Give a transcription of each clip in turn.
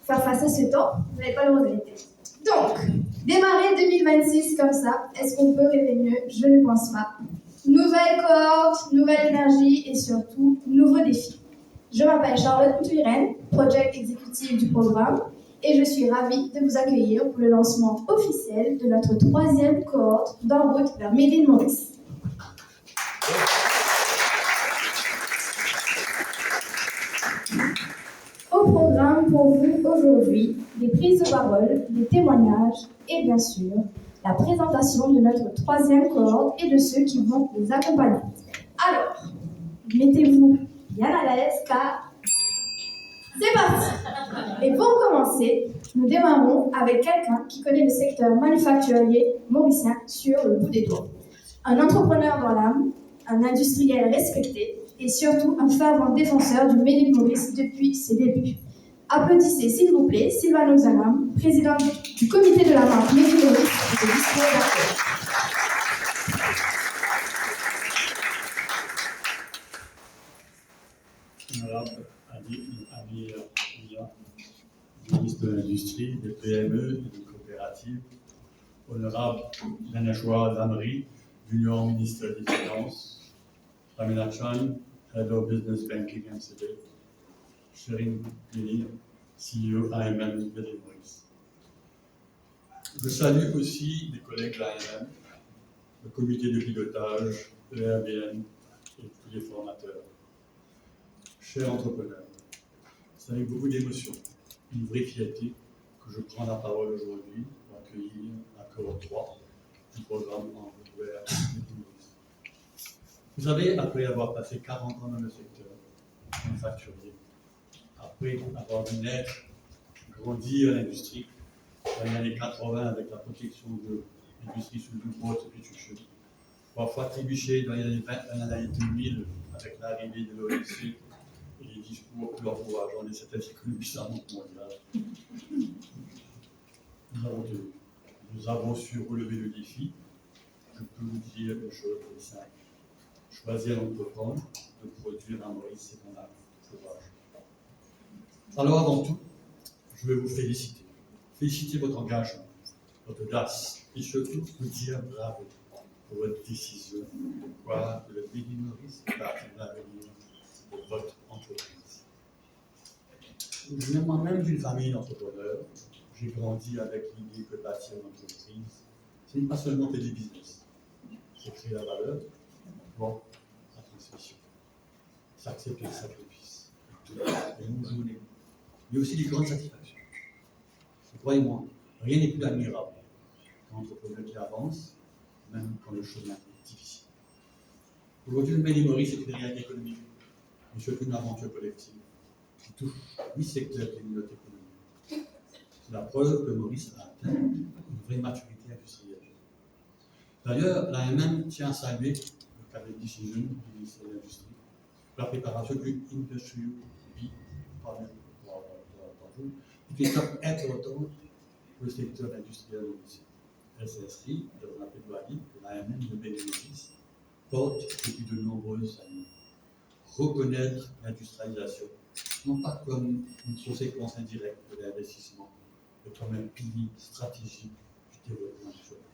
faire face à ce temps, vous n'allez pas le regretter. Donc, démarrer 2026 comme ça, est-ce qu'on peut rêver mieux? Je ne pense pas. Nouvelle cohorte, nouvelle énergie et surtout, nouveaux défis. Je m'appelle Charlotte Coutu-Irène, Project Exécutive du programme, et je suis ravie de vous accueillir pour le lancement officiel de notre 3e cohorte d'En route vers Made in Maurice. Au programme pour vous aujourd'hui, des prises de parole, des témoignages et bien sûr, la présentation de notre 3e cohorte et de ceux qui vont les accompagner. Alors, mettez-vous bien à l'aise car c'est parti! Et pour commencer, nous démarrons avec quelqu'un qui connaît le secteur manufacturier mauricien sur le bout des doigts. Un entrepreneur dans l'âme, un industriel respecté et surtout un fervent défenseur du Made in Maurice depuis ses débuts. Applaudissez s'il vous plaît Sylvano Zanam, président du comité de la marque Made in Maurice et de discours d'accueil. Honorable Ami ministre de l'Industrie, des PME et des coopératives, honorable Ganesh-Ward Lamri, Junior ministre des Finances, Pamela Chan, Head of Business Banking MCB, Sherin Pini, CEO AMM de Maurice. Je salue aussi les collègues de l'AMM, le comité de pilotage, le RBN et tous les formateurs. Chers entrepreneurs, c'est avec beaucoup d'émotion, une vraie fierté que je prends la parole aujourd'hui pour accueillir la cohorte 3 du programme En route vers Made in Maurice. Vous savez, après avoir passé 40 ans dans le secteur manufacturier, après avoir vu naître, grandir l'industrie, dans les années 80 avec la protection de l'industrie sous le Boat Substitution, parfois trébuché dans les années 2000 avec l'arrivée de l'OMC et les discours plus encourageants de cette économie mondiale. Nous avons su relever le défi. Je peux vous dire une chose très simple. Choisir l'entreprendre, de produire un Maurice, c'est mon courage. Alors avant tout, je veux vous féliciter. Féliciter votre engagement, votre audace, et surtout vous dire bravo pour votre décision de croire que le Made in Maurice est l'avenir de votre entreprise. Je viens moi-même d'une famille d'entrepreneurs. J'ai grandi avec l'idée que bâtir une entreprise, ce n'est pas seulement faire du business, c'est créer la valeur, l'emploi, la transmission. C'est accepter le sacrifice, les longues journées, mais aussi les grandes satisfactions. Et croyez-moi, rien n'est plus admirable qu'un entrepreneur qui avance, même quand le chemin est difficile. Aujourd'hui, le Made in Maurice est une réalité économique, mais surtout une aventure collective qui touche 8 secteurs de notre économie. C'est la preuve que Maurice a atteint une vraie maturité industrielle. D'ailleurs, l'AMM tient à saluer le cabinet de décision du ministère de l'Industrie, la préparation du Industry Week par vous, qui est important pour le secteur industriel mauricien. SSI, dans la plaidoirie que l'AMM de Bénéfice porte depuis de nombreuses années. Reconnaître l'industrialisation, non pas comme une conséquence indirecte de l'investissement, mais comme un pilier stratégique du développement national.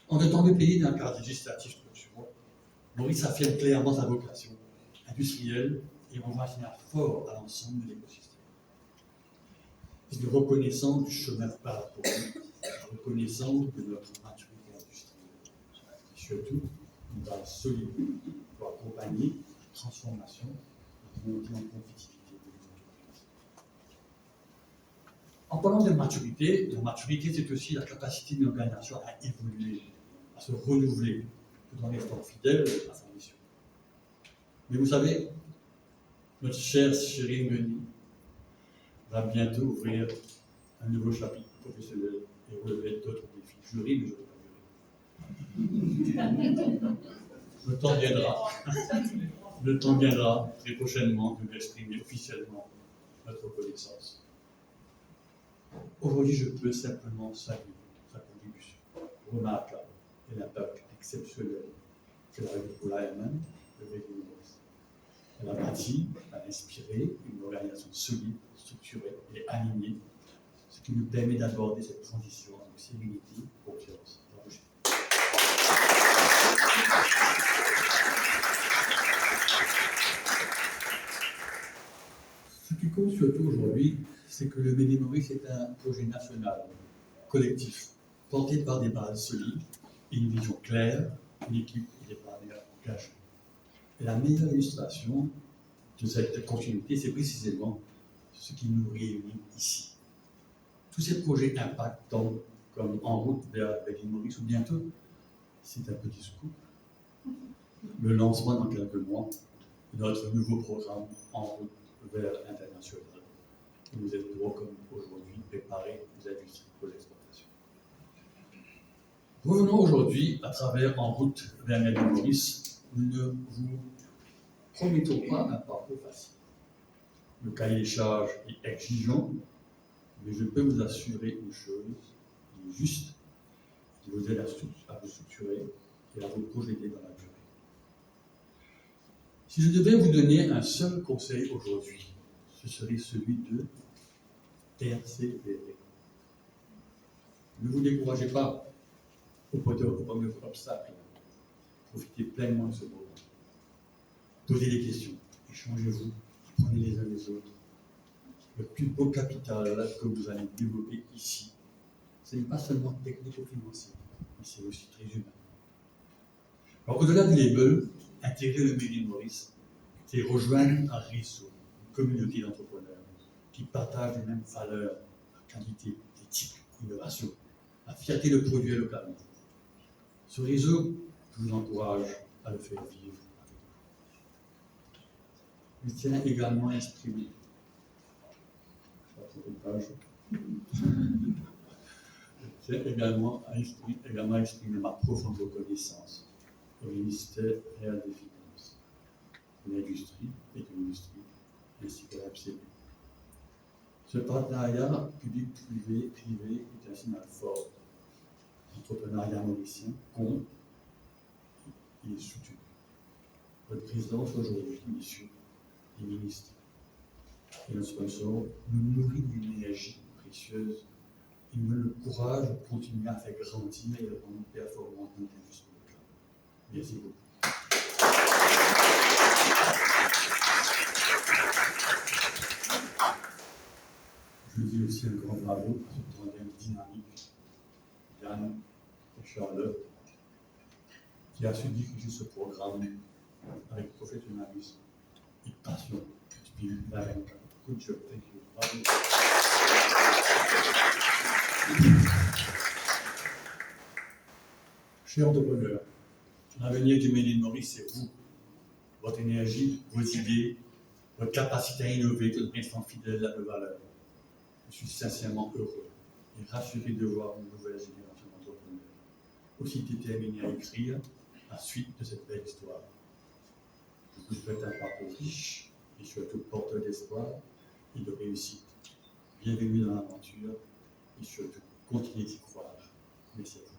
En étant le pays d'un cadre législatif structurant, Maurice affirme clairement sa vocation industrielle et envoie un signal fort à l'ensemble de l'écosystème. C'est une reconnaissance du chemin parcouru, une reconnaissance de notre maturité industrielle. Et surtout, une base solide pour accompagner la transformation et la montée en compétitivité de l'entreprise. En parlant de maturité, la maturité, c'est aussi la capacité d'une organisation à évoluer, à se renouveler, tout en restant fidèle à sa mission. Mais vous savez, notre chère Sherin Pini va bientôt ouvrir un nouveau chapitre professionnel et relever d'autres défis. Je ris, mais je ne veux pas durer. Le temps viendra. Le temps viendra très prochainement de m'exprimer officiellement notre reconnaissance. Aujourd'hui, je peux simplement saluer sa contribution remarquable et l'impact exceptionnel qu'elle a eu pour l'AMM, le Made in Maurice. Elle a bâti, elle a inspiré une organisation solide, structurée et alignée, ce qui nous permet d'aborder cette transition avec sérénité et confiance. Ce qui compte surtout aujourd'hui, c'est que le Made in Maurice est un projet national, collectif, porté par des bases solides, une vision claire, une équipe et des partenaires engagés. Et la meilleure illustration de cette continuité, c'est précisément ce qui nous réunit ici. Tous ces projets impactants, comme En route vers Made in Maurice, ou bientôt, c'est un petit scoop, le lancement dans quelques mois de notre nouveau programme En route vers l'international. Nous aiderons, comme aujourd'hui, préparer nos industries pour l'exportation. Revenons aujourd'hui à travers En route vers Made in Maurice. Nous ne vous promettons pas un parcours facile. Le cahier des charges est exigeant, mais je peux vous assurer une chose, il est juste, qui vous aide à vous structurer et à vous projeter dans la durée. Si je devais vous donner un seul conseil aujourd'hui, ce serait celui de persévérer. Ne vous découragez pas au premier obstacle. Profitez pleinement de ce moment. Posez des questions, échangez-vous, apprenez les uns les autres. Le plus beau capital que vous allez développer ici, ce n'est pas seulement technico-financier, mais c'est aussi très humain. Alors, au-delà du label, intégrer le Made in Maurice, c'est rejoindre un réseau, une communauté d'entrepreneurs qui partagent les mêmes valeurs, la qualité, l'éthique, l'innovation, la fierté de produire localement. Ce réseau, je vous encourage à le faire vivre. Il tient également à exprimer. Je tiens également à exprimer ma profonde reconnaissance au ministère des Finances, de l'Industrie et de l'Industrie, ainsi qu'à la FCB. Ce partenariat public-privé est un signal fort. L'entrepreneuriat mauricien compte, il est soutenu. Votre présidence aujourd'hui, messieurs les ministres et nos sponsors, nous nourrit d'une énergie précieuse. Il me le courage de continuer à faire grandir et de rendre performant notre industrie locale. Merci beaucoup. Je dis aussi un grand bravo à ce tandem dynamique, Yann et Charlotte, qui a su diriger ce programme avec professionnalisme et passion. Good job, thank you. Bravo. Chers entrepreneurs, l'avenir du Made in Maurice, c'est vous, votre énergie, vos idées, votre capacité à innover, tout restant fidèle à nos valeurs. Je suis sincèrement heureux et rassuré de voir une nouvelle génération d'entrepreneurs aussi déterminés à écrire la suite de cette belle histoire. Je vous souhaite un parcours riche et surtout porteur d'espoir et de réussite. Bienvenue dans l'aventure et surtout continuez d'y croire. Merci à vous.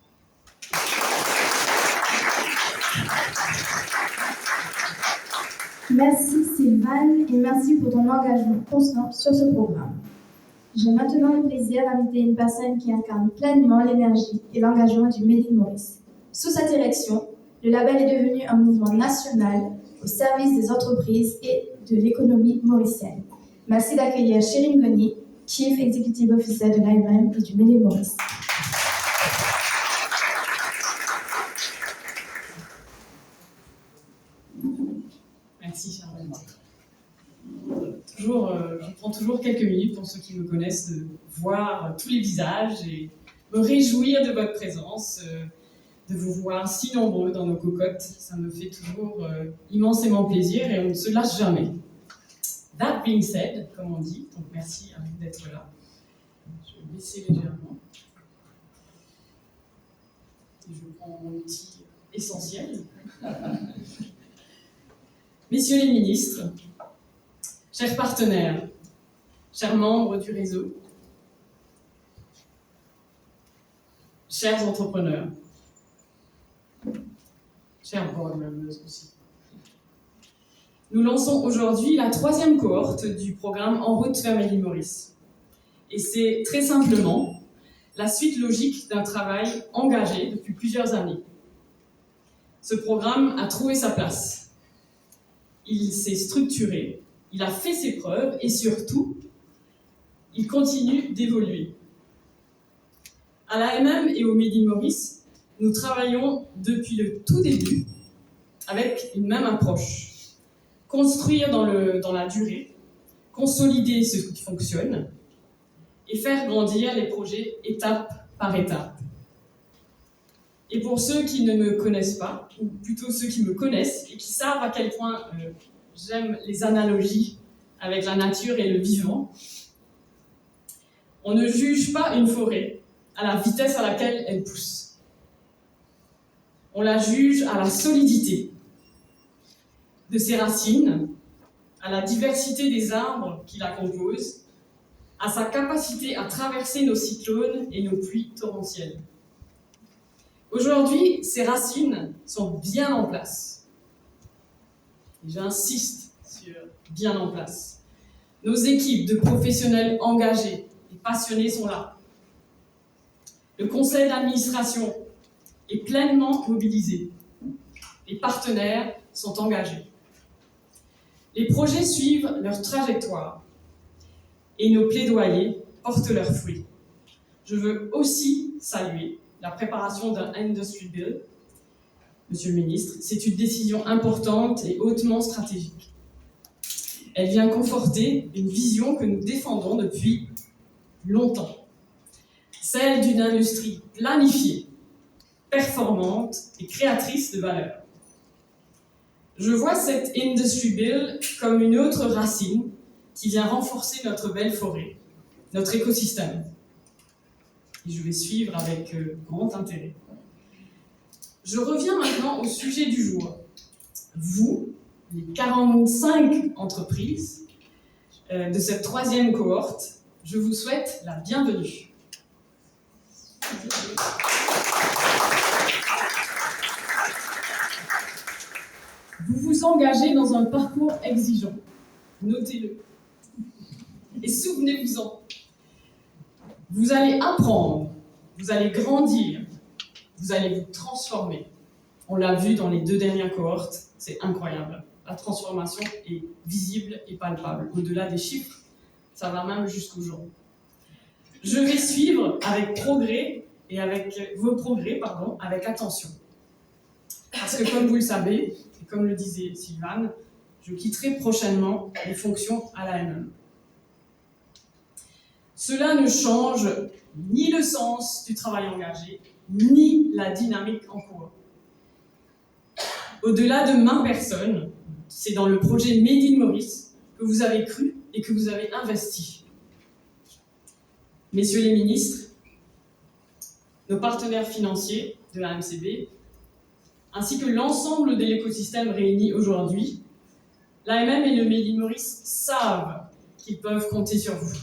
Merci Sylvain et merci pour ton engagement constant sur ce programme. J'ai maintenant le plaisir d'inviter une personne qui incarne pleinement l'énergie et l'engagement du Made in Maurice. Sous sa direction, le label est devenu un mouvement national au service des entreprises et de l'économie mauricienne. Merci d'accueillir Chérine Goni, Chief Executive Officer de l'IBM et du Made in Maurice. Merci, Charlotte. Je prends toujours quelques minutes, pour ceux qui me connaissent, de voir tous les visages et me réjouir de votre présence, de vous voir si nombreux dans nos cocottes. Ça me fait toujours immensément plaisir et on ne se lâche jamais. That being said, comme on dit, donc merci à vous d'être là. Je vais baisser légèrement. Et je prends mon outil essentiel. Messieurs les ministres, chers partenaires, chers membres du réseau, chers entrepreneurs, chers board members aussi. nous lançons aujourd'hui la 3e cohorte du programme En route vers l'île Maurice. Et c'est très simplement la suite logique d'un travail engagé depuis plusieurs années. Ce programme a trouvé sa place. Il s'est structuré, il a fait ses preuves et surtout, il continue d'évoluer. À l'AMM et au Made in Maurice, nous travaillons depuis le tout début avec une même approche. Construire dans la durée, consolider ce qui fonctionne et faire grandir les projets étape par étape. Et pour ceux qui ne me connaissent pas, ou plutôt ceux qui me connaissent et qui savent à quel point j'aime les analogies avec la nature et le vivant, on ne juge pas une forêt à la vitesse à laquelle elle pousse. On la juge à la solidité de ses racines, à la diversité des arbres qui la composent, à sa capacité à traverser nos cyclones et nos pluies torrentielles. Aujourd'hui, ces racines sont bien en place. Et j'insiste sur bien en place. Nos équipes de professionnels engagés et passionnés sont là. Le conseil d'administration est pleinement mobilisé. Les partenaires sont engagés. Les projets suivent leur trajectoire et nos plaidoyers portent leurs fruits. Je veux aussi saluer la préparation d'un Industry Bill. Monsieur le ministre, c'est une décision importante et hautement stratégique. Elle vient conforter une vision que nous défendons depuis longtemps, celle d'une industrie planifiée, performante et créatrice de valeur. Je vois cette Industry Bill comme une autre racine qui vient renforcer notre belle forêt, notre écosystème. Et je vais suivre avec grand intérêt. Je reviens maintenant au sujet du jour. Vous, les 45 entreprises de cette 3e cohorte, je vous souhaite la bienvenue. Vous vous engagez dans un parcours exigeant. Notez-le. Et souvenez-vous-en. Vous allez apprendre, vous allez grandir, vous allez vous transformer. On l'a vu dans les 2 dernières cohortes, c'est incroyable. La transformation est visible et palpable. Au-delà des chiffres, ça va même jusqu'au jour. Je vais suivre avec vos progrès, avec attention. Parce que comme vous le savez, et comme le disait Sylvane, je quitterai prochainement les fonctions à l'AMM. Cela ne change ni le sens du travail engagé, ni la dynamique en cours. Au-delà de ma personne, c'est dans le projet Made in Maurice que vous avez cru et que vous avez investi. Messieurs les ministres, nos partenaires financiers de la MCB, ainsi que l'ensemble de l'écosystème réuni aujourd'hui, l'AMM et le Made in Maurice savent qu'ils peuvent compter sur vous.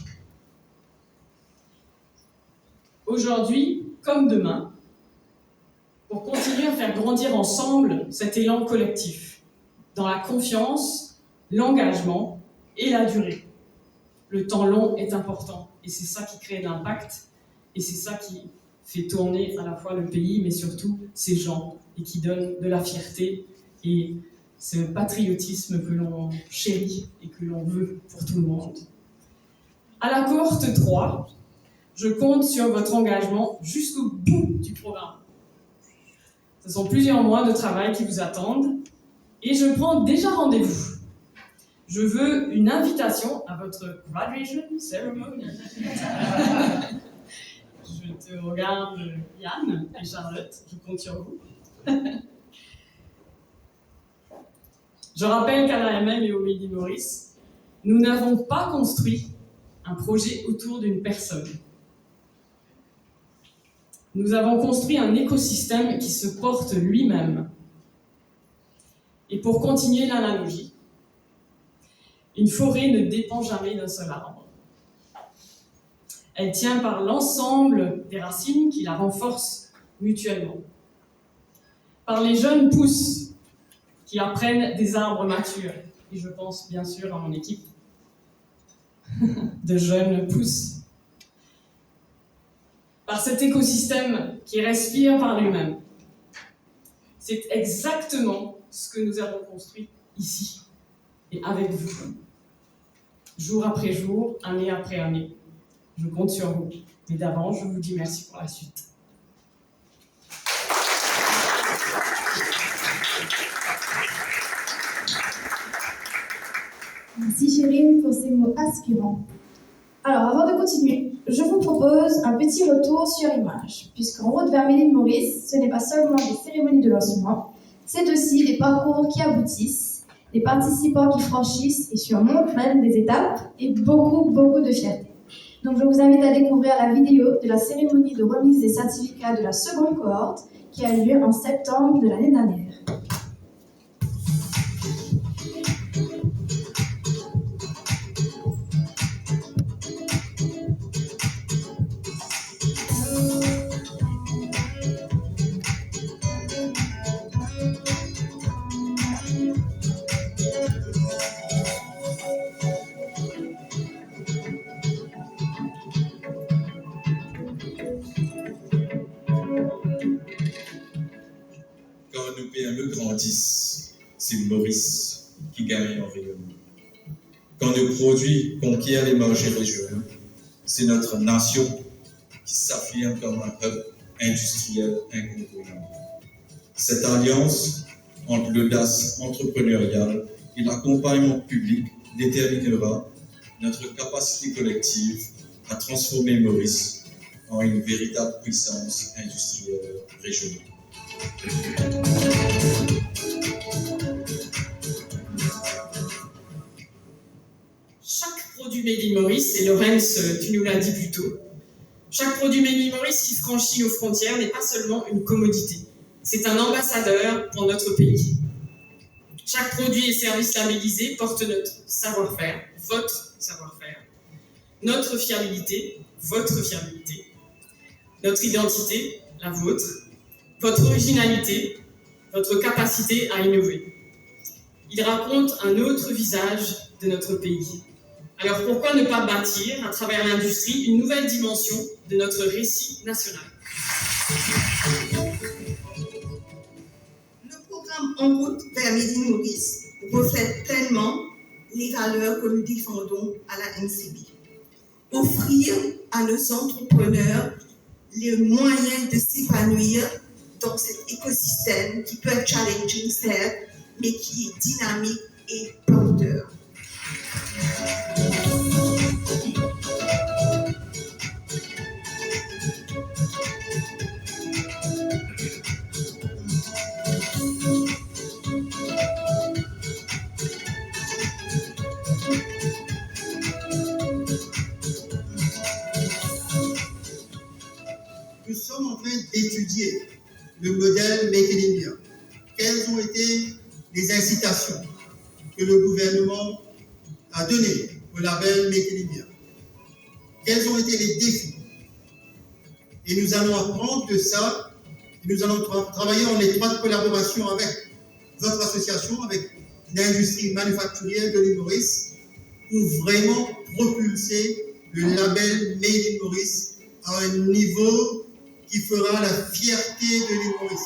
Aujourd'hui, comme demain, pour continuer à faire grandir ensemble cet élan collectif, dans la confiance, l'engagement et la durée. Le temps long est important, et c'est ça qui crée de l'impact, et c'est ça qui fait tourner à la fois le pays, mais surtout ses gens, et qui donne de la fierté et ce patriotisme que l'on chérit et que l'on veut pour tout le monde. À la cohorte 3, je compte sur votre engagement jusqu'au bout du programme. Ce sont plusieurs mois de travail qui vous attendent et je prends déjà rendez-vous. Je veux une invitation à votre graduation ceremony. Je te regarde, Yann et Charlotte, je compte sur vous. Je rappelle qu'à l'AMM et au Made in Maurice, nous n'avons pas construit un projet autour d'une personne. Nous avons construit un écosystème qui se porte lui-même. Et pour continuer l'analogie, une forêt ne dépend jamais d'un seul arbre. Elle tient par l'ensemble des racines qui la renforcent mutuellement. Par les jeunes pousses qui apprennent des arbres matures Et je pense bien sûr à mon équipe de jeunes pousses. Par cet écosystème qui respire par lui-même. C'est exactement ce que nous avons construit ici et avec vous. Jour après jour, année après année. Je compte sur vous. Mais d'avance, je vous dis merci pour la suite. Merci Chérine pour ces mots inspirants. Alors, avant de continuer, je vous propose un petit retour sur image, puisqu'en route vers Méline-Maurice, ce n'est pas seulement des cérémonies de lancement, c'est aussi des parcours qui aboutissent, des participants qui franchissent et surmontent même des étapes et beaucoup de fierté. Donc, je vous invite à découvrir la vidéo de la cérémonie de remise des certificats de la seconde cohorte qui a eu lieu en septembre de l'année dernière. Quand nos PME grandissent, c'est Maurice qui gagne en rayonnement. Quand nos produits conquièrent les marchés régionaux, c'est notre nation qui s'affirme comme un hub industriel incontournable. Cette alliance entre l'audace entrepreneuriale et l'accompagnement public déterminera notre capacité collective à transformer Maurice en une véritable puissance industrielle régionale. Chaque produit Made in Maurice, et Laurence, tu nous l'as dit plus tôt, chaque produit Made in Maurice qui franchit nos frontières n'est pas seulement une commodité, c'est un ambassadeur pour notre pays. Chaque produit et service labellisé porte notre savoir-faire, votre savoir-faire, notre fiabilité, votre fiabilité, notre identité, la vôtre, votre originalité, votre capacité à innover. Il raconte un autre visage de notre pays. Alors pourquoi ne pas bâtir, à travers l'industrie, une nouvelle dimension de notre récit national ? Le programme En route vers Made in Maurice reflète pleinement les valeurs que nous défendons à la MCB. Offrir à nos entrepreneurs les moyens de s'épanouir dans cet écosystème qui peut être challenging, certes, mais qui est dynamique et porteur. Nous sommes en train d'étudier le modèle Make in India. Quelles ont été les incitations que le gouvernement a données au label Make in India? Quels ont été les défis? Et nous allons apprendre de ça, et nous allons travailler en étroite collaboration avec votre association, avec l'industrie manufacturière de l'île Maurice, pour vraiment propulser le label Made in Maurice à un niveau qui fera la fierté de l'île Maurice.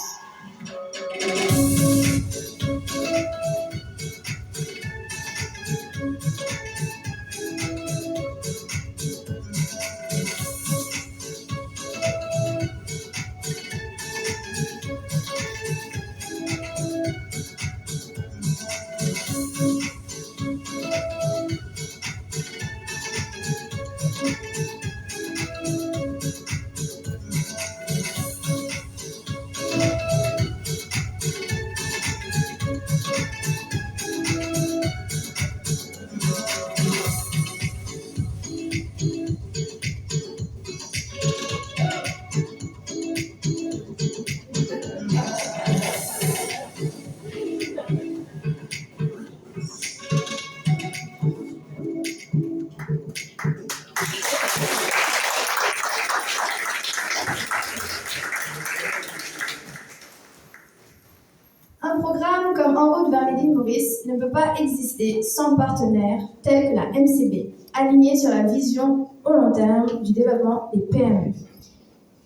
Un programme comme En route vers Made in Maurice ne peut pas exister sans partenaires tels que la MCB, alignés sur la vision au long terme du développement des PME.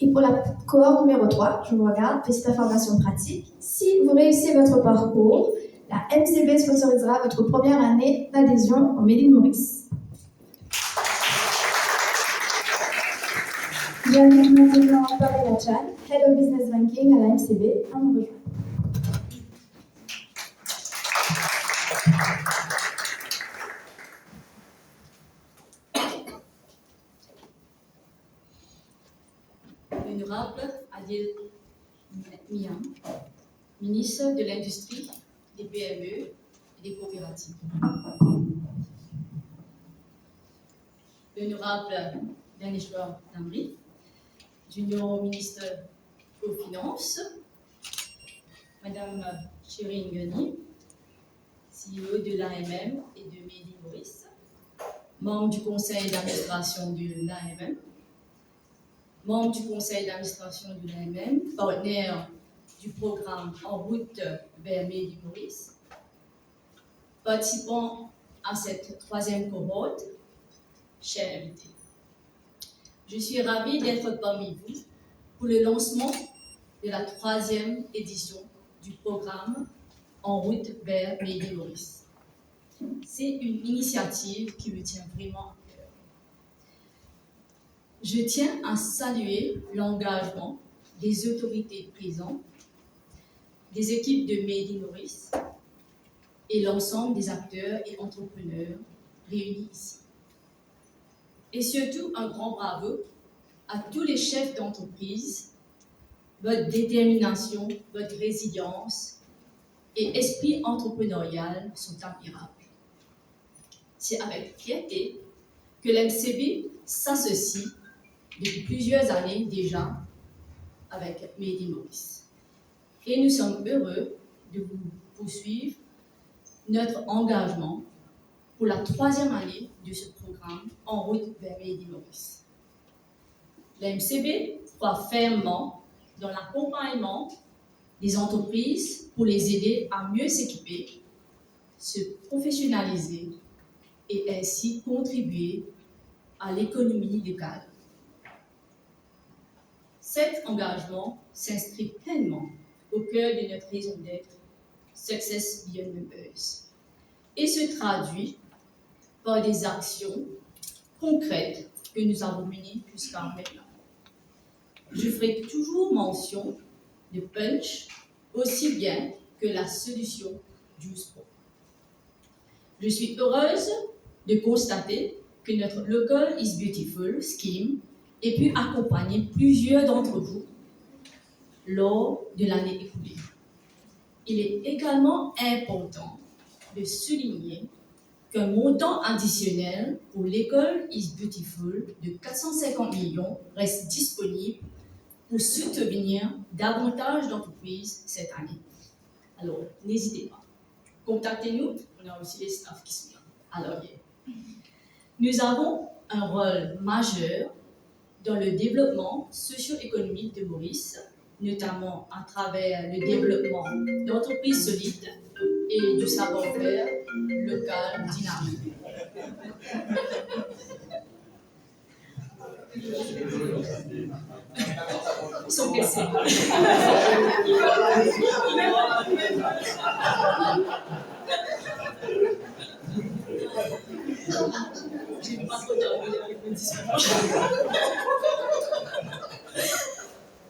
Et pour la cohorte numéro 3, je vous regarde, petite information pratique. Si vous réussissez votre parcours, la MCB sponsorisera votre première année d'adhésion au Made in Maurice. J'invite maintenant Pamela Chan, Head of Business Banking à la MCB, à nous rejoindre. L'honorable Adil Mian, ministre de l'Industrie, des PME et des coopératives. L'honorable Daneshwar Damri, junior ministre aux Finances. Madame Shirin Ghani, CEO de l'AMM et de Made in Maurice, membre du conseil d'administration de l'AMM, membre du conseil d'administration de l'AMM, partenaire du programme En route vers Made in Maurice, participant à cette troisième cohorte, chers invités. Je suis ravie d'être parmi vous pour le lancement de la troisième édition du programme En route vers Made in Maurice. C'est une initiative qui me tient vraiment à cœur. Je tiens à saluer l'engagement des autorités présentes, des équipes de Made in Maurice et l'ensemble des acteurs et entrepreneurs réunis ici. Et surtout, un grand bravo à tous les chefs d'entreprise. Votre détermination, votre résilience et esprit entrepreneurial sont admirables. C'est avec fierté que l'MCB s'associe depuis plusieurs années déjà avec Made in Maurice. Et nous sommes heureux de vous poursuivre notre engagement pour la troisième année de ce programme En route vers Made in Maurice. L'MCB croit fermement dans l'accompagnement des entreprises pour les aider à mieux s'équiper, se professionnaliser et ainsi contribuer à l'économie locale. Cet engagement s'inscrit pleinement au cœur de notre raison d'être, Success Beyond Members, et se traduit par des actions concrètes que nous avons menées jusqu'à maintenant. Je ferai toujours mention de Punch aussi bien que la solution Juice Pro. Je suis heureuse de constater que notre Local is Beautiful scheme ait pu accompagner plusieurs d'entre vous lors de l'année écoulée. Il est également important de souligner qu'un montant additionnel pour l'École is Beautiful de 450 millions reste disponible pour soutenir davantage d'entreprises cette année. Alors, n'hésitez pas. Contactez-nous, on a aussi les staffs qui sont là. Alors, nous avons un rôle majeur dans le développement socio-économique de Maurice, notamment à travers le développement d'entreprises solides et du savoir-faire local dynamique. Ils sont pressés. J'ai pas trop dormi avec mes discussions.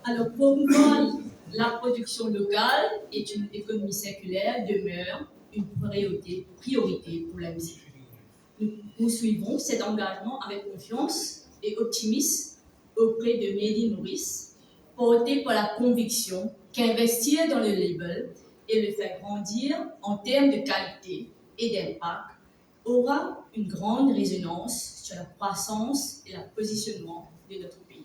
Alors, pour moi, la production locale et une économie circulaire demeure une priorité pour la musique. Nous suivons cet engagement avec confiance et optimisme auprès de Made in Maurice, porté par la conviction qu'investir dans le label et le faire grandir en termes de qualité et d'impact aura une grande résonance sur la croissance et le positionnement de notre pays.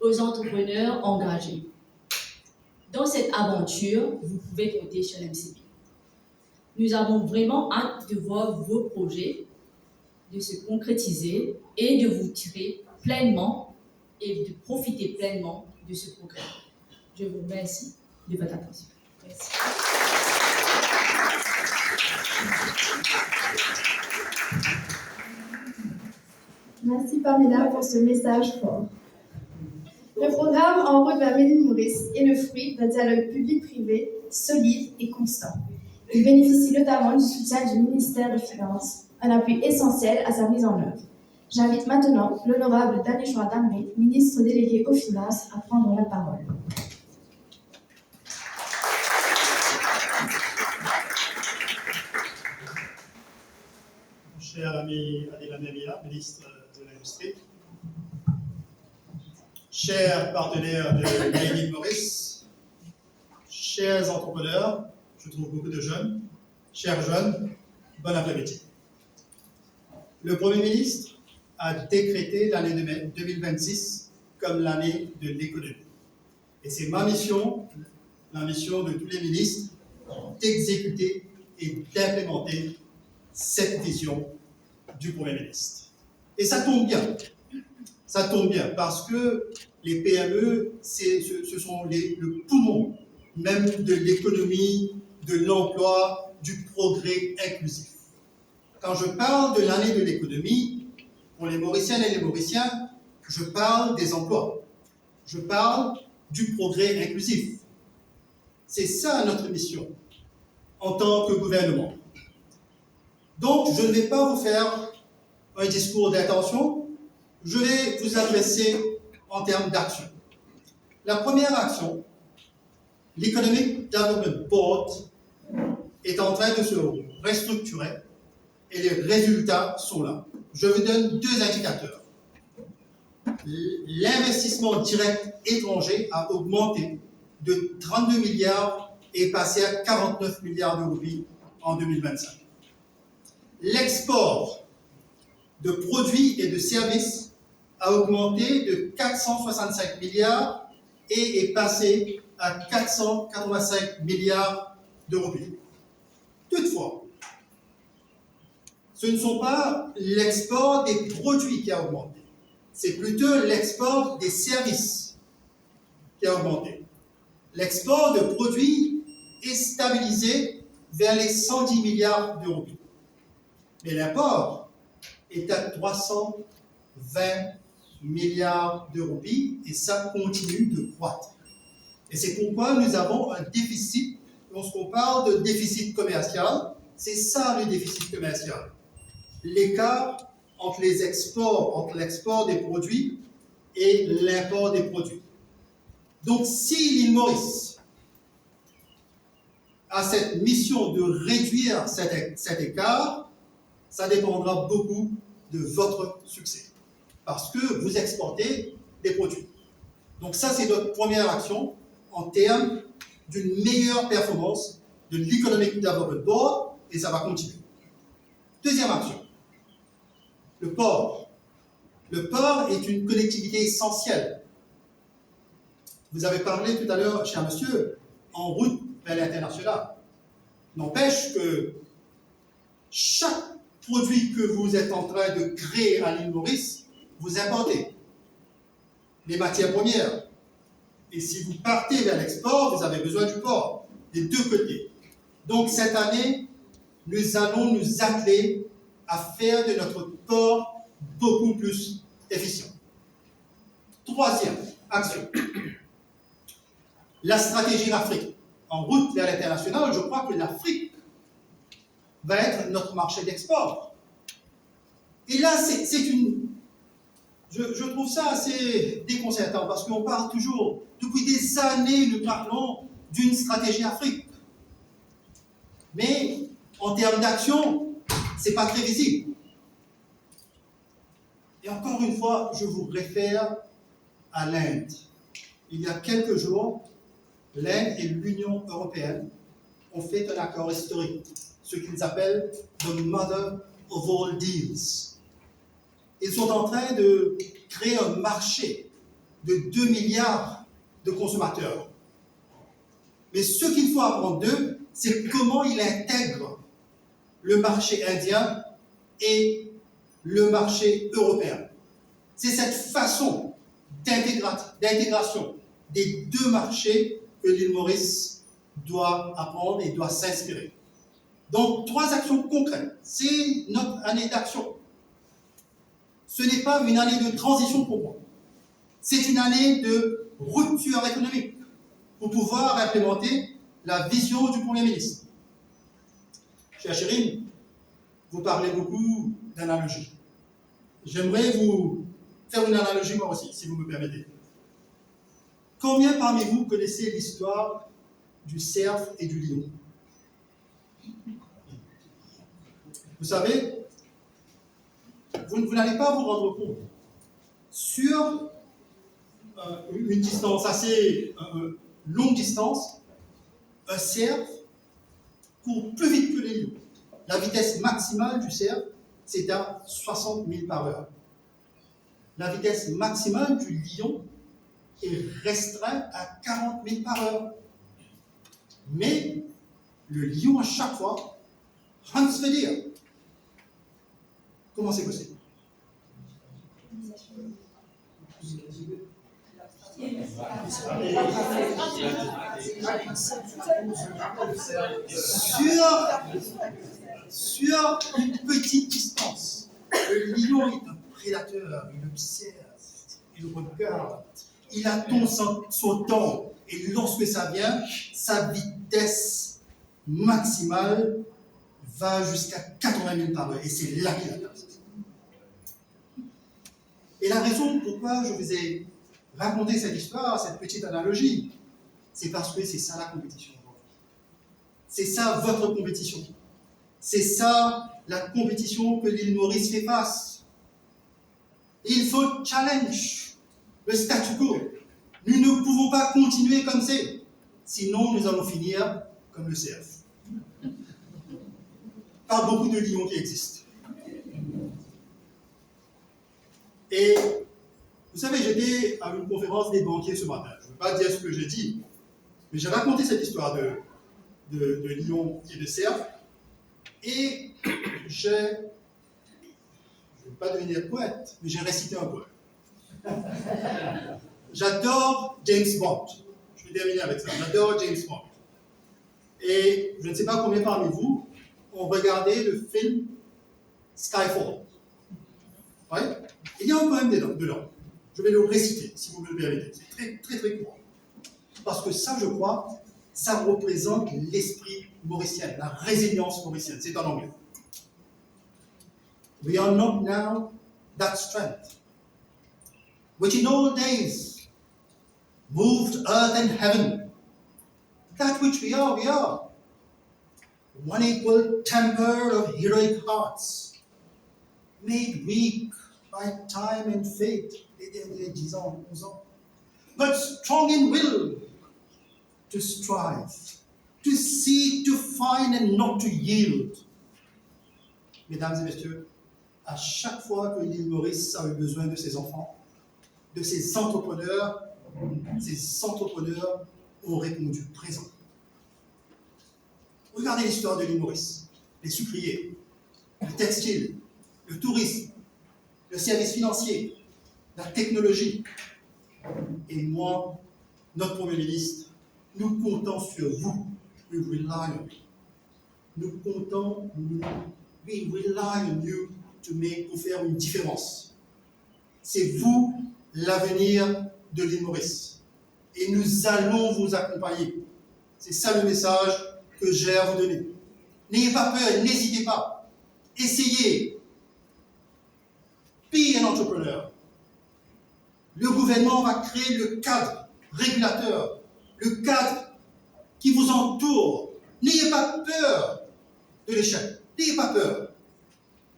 Aux entrepreneurs engagés, dans cette aventure, vous pouvez compter sur l'MCB. Nous avons vraiment hâte de voir vos projets, de se concrétiser et de vous tirer pleinement et de profiter pleinement de ce programme. Je vous remercie de votre attention. Merci. Merci Pamela pour ce message fort. Le programme En route vers Made in Maurice est le fruit d'un dialogue public-privé solide et constant. Il bénéficie notamment du soutien du ministère des Finances, un appui essentiel à sa mise en œuvre. J'invite maintenant l'honorable Daneshwar Dambe, ministre délégué aux Finances, à prendre la parole. Cher ami Adela Nemia, ministre de l'Industrie, chers partenaires de Made in Maurice, chers entrepreneurs, je trouve beaucoup de jeunes, chers jeunes, bon après-midi. Le Premier ministre a décrété l'année 2026 comme l'année de l'économie. Et c'est ma mission, la mission de tous les ministres, d'exécuter et d'implémenter cette vision du Premier ministre. Et ça tombe bien parce que les PME, ce sont le poumon même de l'économie, de l'emploi, du progrès inclusif. Quand je parle de l'année de l'économie, pour les Mauriciennes et les Mauriciens, je parle des emplois, je parle du progrès inclusif. C'est ça notre mission en tant que gouvernement. Donc, je ne vais pas vous faire un discours d'intention, je vais vous adresser en termes d'action. La première action, l'Economic Development Board est en train de se restructurer et les résultats sont là. Je vous donne deux indicateurs. L'investissement direct étranger a augmenté de 32 milliards et est passé à 49 milliards de roupies en 2025. L'export de produits et de services a augmenté de 465 milliards et est passé à 485 milliards de roupies. Toutefois, ce ne sont pas l'export des produits qui a augmenté, c'est plutôt l'export des services qui a augmenté. L'export de produits est stabilisé vers les 110 milliards de roupies. Mais l'import est à 320 milliards de roupies et ça continue de croître. Et c'est pourquoi nous avons un déficit. Lorsqu'on parle de déficit commercial, c'est ça le déficit commercial. L'écart entre l'export des produits et l'import des produits. Donc si l'île Maurice a cette mission de réduire cet écart, ça dépendra beaucoup de votre succès. Parce que vous exportez des produits. Donc ça, c'est notre première action en termes d'une meilleure performance de l'Economic Development Board, et ça va continuer. Deuxième action, le port. Le port est une connectivité essentielle. Vous avez parlé tout à l'heure, cher monsieur, en route vers l'international. N'empêche que chaque produit que vous êtes en train de créer à l'île Maurice, vous importez les matières premières. Et si vous partez vers l'export, vous avez besoin du port, des deux côtés. Donc cette année, nous allons nous atteler à faire de notre port beaucoup plus efficient. Troisième action, la stratégie Afrique. En route vers l'international, je crois que l'Afrique va être notre marché d'export. Et là, je trouve ça assez déconcertant parce qu'on parle toujours, depuis des années, nous parlons d'une stratégie Afrique. Mais en termes d'action, ce n'est pas très visible. Et encore une fois, je vous réfère à l'Inde. Il y a quelques jours, l'Inde et l'Union européenne ont fait un accord historique, ce qu'ils appellent the mother of all deals. Ils sont en train de créer un marché de 2 milliards de consommateurs. Mais ce qu'il faut apprendre d'eux, c'est comment ils intègrent le marché indien et le marché européen. C'est cette façon d'intégration des deux marchés que l'île Maurice doit apprendre et doit s'inspirer. Donc, 3 actions concrètes. C'est notre année d'action. Ce n'est pas une année de transition pour moi. C'est une année de rupture économique pour pouvoir implémenter la vision du Premier ministre. Cher Chérine, vous parlez beaucoup d'analogie. J'aimerais vous faire une analogie moi aussi, si vous me permettez. Combien parmi vous connaissez l'histoire du cerf et du lion? Vous savez, vous n'allez pas vous rendre compte. Sur une distance assez longue distance, un cerf court plus vite que les lions. La vitesse maximale du cerf, c'est à 60 000 par heure. La vitesse maximale du lion est restreinte à 40 000 par heure. Mais le lion, à chaque fois, hunts the deer. Comment c'est possible? Sur une petite distance, le lion est un prédateur, il observe, il regarde, il attend son temps, et lorsque ça vient, sa vitesse maximale va jusqu'à 80 000 par heure, et c'est là qu'il atteint. Et la raison pourquoi je vous ai raconté cette histoire, cette petite analogie, c'est parce que c'est ça la compétition aujourd'hui. C'est ça votre compétition. C'est ça la compétition que l'île Maurice fait face. Il faut challenge le statu quo. Nous ne pouvons pas continuer comme c'est. Sinon, nous allons finir comme le cerf. Pas beaucoup de lions qui existent. Et vous savez, j'étais à une conférence des banquiers ce matin. Je ne veux pas dire ce que j'ai dit, mais j'ai raconté cette histoire de lion et de cerf. Et je ne vais pas devenir poète, mais j'ai récité un poème. J'adore James Bond. Je vais terminer avec ça. J'adore James Bond. Et je ne sais pas combien parmi vous ont regardé le film Skyfall. Oui? Il y a un poème dedans. Je vais le réciter, si vous me le permettez. C'est très, très, très court. Parce que ça, je crois, ça représente l'esprit mauricien, la résilience mauricienne. C'est en anglais. We are not now that strength, which in old days moved earth and heaven. That which we are. One equal temper of heroic hearts, made weak by time and fate, les derniers 10 ans, 11 ans, but strong in will to strive, to seek, to find and not to yield. Mesdames et messieurs, à chaque fois que l'île Maurice a eu besoin de ses enfants, de ses entrepreneurs ont répondu présent. Regardez l'histoire de l'île Maurice, les sucriers, le textile, le tourisme, le service financier, la technologie. Et moi, notre Premier ministre, nous comptons sur vous. We rely on you. We rely on you pour faire une différence. C'est vous l'avenir de l'île Maurice. Et nous allons vous accompagner. C'est ça le message que j'ai à vous donner. N'ayez pas peur, n'hésitez pas. Essayez. Be an entrepreneur. Le gouvernement va créer le cadre régulateur, le cadre qui vous entoure. N'ayez pas peur de l'échec. N'ayez pas peur.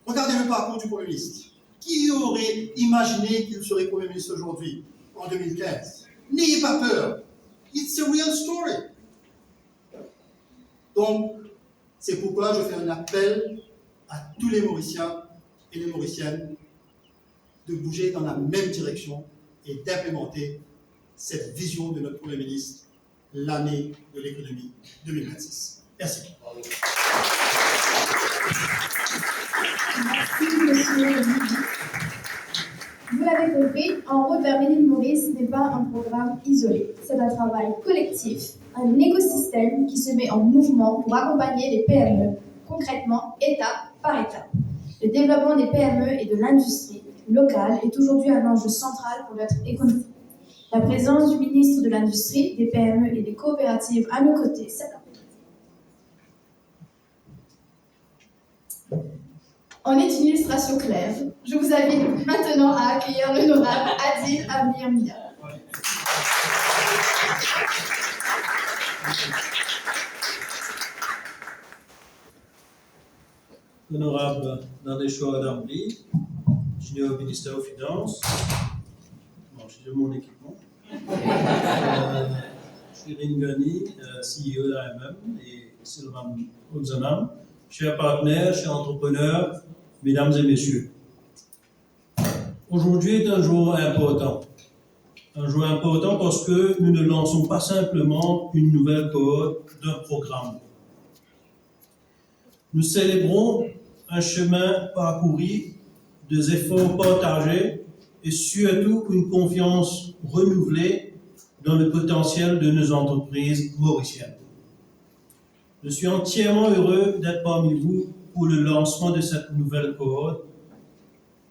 Regardez le parcours du Premier ministre. Qui aurait imaginé qu'il serait Premier ministre aujourd'hui, en 2015? N'ayez pas peur. It's a real story. Donc, c'est pourquoi je fais un appel à tous les Mauriciens et les Mauriciennes de bouger dans la même direction et d'implémenter cette vision de notre Premier ministre, l'année de l'économie 2026. Merci. Merci, monsieur. Vous l'avez compris, En route vers Made in Maurice n'est pas un programme isolé. C'est un travail collectif, un écosystème qui se met en mouvement pour accompagner les PME, concrètement, étape par étape. Le développement des PME et de l'industrie locale est aujourd'hui un enjeu central pour notre économie. La présence du ministre de l'Industrie, des PME et des coopératives à nos côtés, c'est en est une illustration claire. Je vous invite maintenant à accueillir l'honorable Adil Amir Mia. Honorable Nandeshwar Dambli, junior ministère aux Finances. Bon, j'ai mon équipement. Shirin Ghani, CEO d'AMM et Sylvain Odzanam, chers partenaires, chers entrepreneurs, mesdames et messieurs. Aujourd'hui est un jour important. Un jour important parce que nous ne lançons pas simplement une nouvelle cohorte d'un programme. Nous célébrons un chemin parcouru, des efforts partagés et surtout une confiance renouvelée dans le potentiel de nos entreprises mauriciennes. Je suis entièrement heureux d'être parmi vous pour le lancement de cette nouvelle cohorte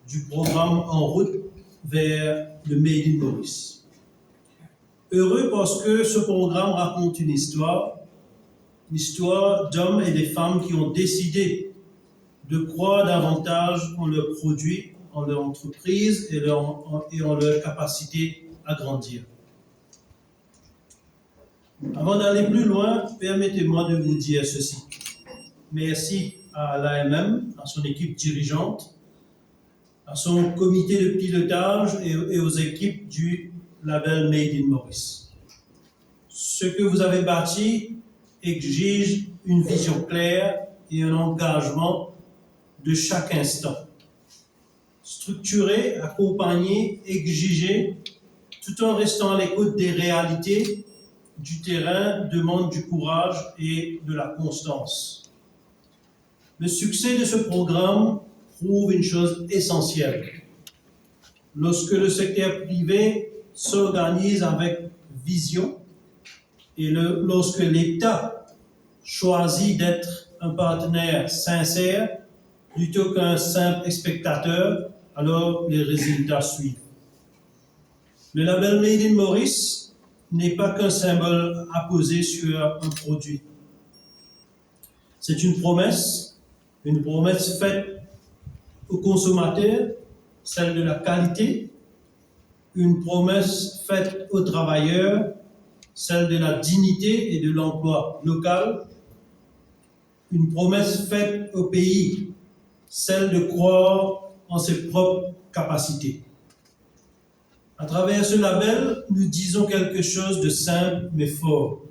du programme En route vers le Made in Maurice. Heureux parce que ce programme raconte une histoire d'hommes et de femmes qui ont décidé de croire davantage en leurs produits, en leur entreprise et en leur capacité à grandir. Avant d'aller plus loin, permettez-moi de vous dire ceci. Merci à l'AMM, à son équipe dirigeante, à son comité de pilotage et aux équipes du label Made in Maurice. Ce que vous avez bâti exige une vision claire et un engagement de chaque instant. Structurer, accompagner, exiger, tout en restant à l'écoute des réalités du terrain demande du courage et de la constance. Le succès de ce programme prouve une chose essentielle. Lorsque le secteur privé s'organise avec vision et lorsque l'État choisit d'être un partenaire sincère plutôt qu'un simple spectateur, alors les résultats suivent. Le label Made in Maurice n'est pas qu'un symbole apposé sur un produit. C'est une promesse faite aux consommateurs, celle de la qualité, une promesse faite aux travailleurs, celle de la dignité et de l'emploi local, une promesse faite au pays, celle de croire en ses propres capacités. À travers ce label, nous disons quelque chose de simple mais fort.